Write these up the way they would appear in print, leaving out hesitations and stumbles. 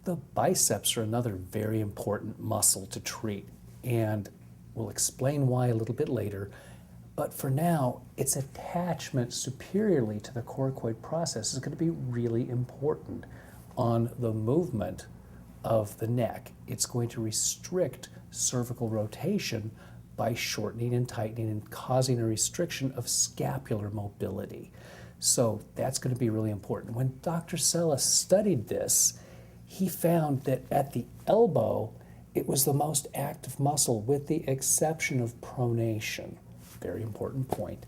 The biceps are another very important muscle to treat, and we'll explain why a little bit later. But for now, its attachment superiorly to the coracoid process is going to be really important on the movement of the neck. It's going to restrict cervical rotation by shortening and tightening and causing a restriction of scapular mobility. So that's going to be really important. When Dr. Sella studied this, he found that at the elbow, it was the most active muscle with the exception of pronation. Very important point.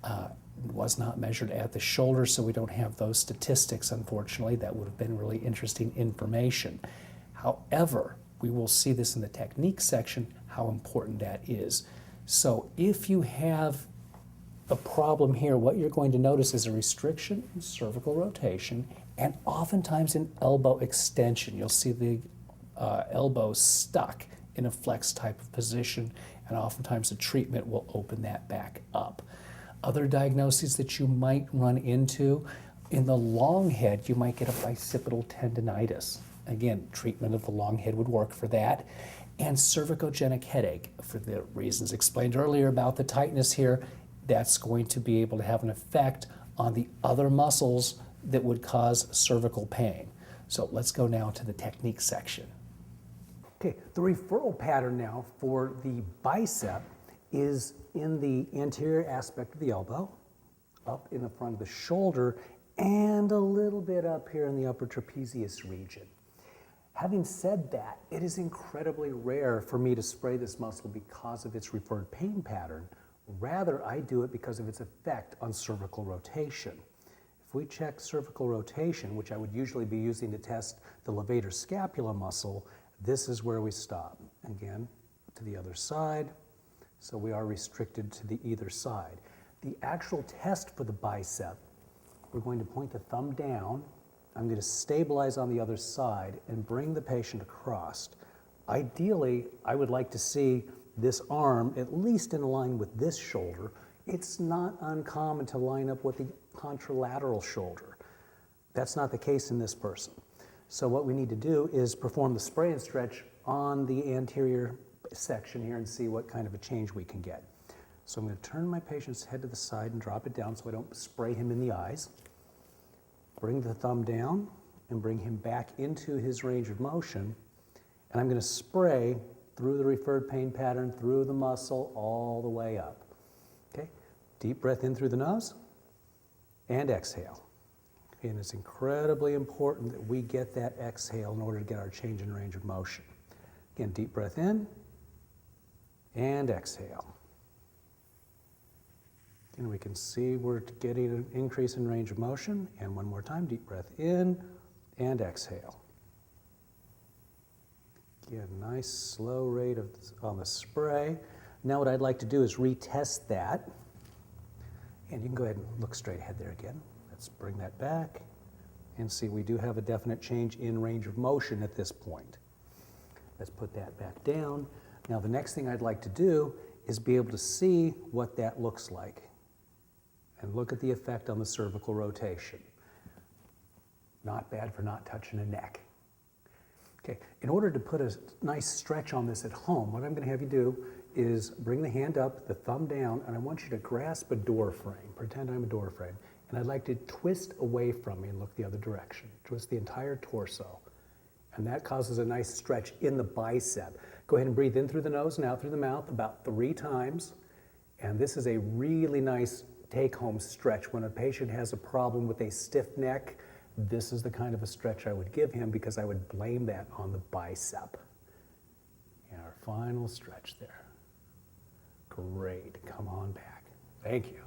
It was not measured at the shoulder, so we don't have those statistics, unfortunately. That would have been really interesting information. However, we will see this in the technique section, how important that is. So if you have a problem here, what you're going to notice is a restriction in cervical rotation and oftentimes in elbow extension. You'll see the elbow stuck in a flex type of position, and oftentimes the treatment will open that back up. Other diagnoses that you might run into, in the long head, you might get a bicipital tendinitis. Again, treatment of the long head would work for that. And cervicogenic headache, for the reasons explained earlier about the tightness here, that's going to be able to have an effect on the other muscles that would cause cervical pain. So let's go now to the technique section. Okay, the referral pattern now for the bicep is in the anterior aspect of the elbow, up in the front of the shoulder, and a little bit up here in the upper trapezius region. Having said that, it is incredibly rare for me to spray this muscle because of its referred pain pattern. Rather, I do it because of its effect on cervical rotation. If we check cervical rotation, which I would usually be using to test the levator scapula muscle, this is where we stop. Again, to the other side. So we are restricted to the either side. The actual test for the bicep, we're going to point the thumb down. I'm going to stabilize on the other side and bring the patient across. Ideally, I would like to see this arm at least in line with this shoulder. It's not uncommon to line up with the contralateral shoulder. That's not the case in this person. So what we need to do is perform the spray and stretch on the anterior section here and see what kind of a change we can get. So I'm going to turn my patient's head to the side and drop it down so I don't spray him in the eyes. Bring the thumb down and bring him back into his range of motion. And I'm going to spray through the referred pain pattern, through the muscle, all the way up. Okay? Deep breath in through the nose and exhale. And it's incredibly important that we get that exhale in order to get our change in range of motion. Again, deep breath in and exhale. And we can see we're getting an increase in range of motion. And one more time, deep breath in and exhale. Again, nice slow rate on the spray. Now what I'd like to do is retest that. And you can go ahead and look straight ahead there again. Let's bring that back and see we do have a definite change in range of motion at this point. Let's put that back down. Now the next thing I'd like to do is be able to see what that looks like and look at the effect on the cervical rotation. Not bad for not touching a neck. Okay, in order to put a nice stretch on this at home, what I'm going to have you do is bring the hand up, the thumb down, and I want you to grasp a door frame. Pretend I'm a door frame. And I'd like to twist away from me and look the other direction. Twist the entire torso. And that causes a nice stretch in the bicep. Go ahead and breathe in through the nose and out through the mouth about 3 times. And this is a really nice take-home stretch. When a patient has a problem with a stiff neck, this is the kind of a stretch I would give him because I would blame that on the bicep. And our final stretch there. Great. Come on back. Thank you.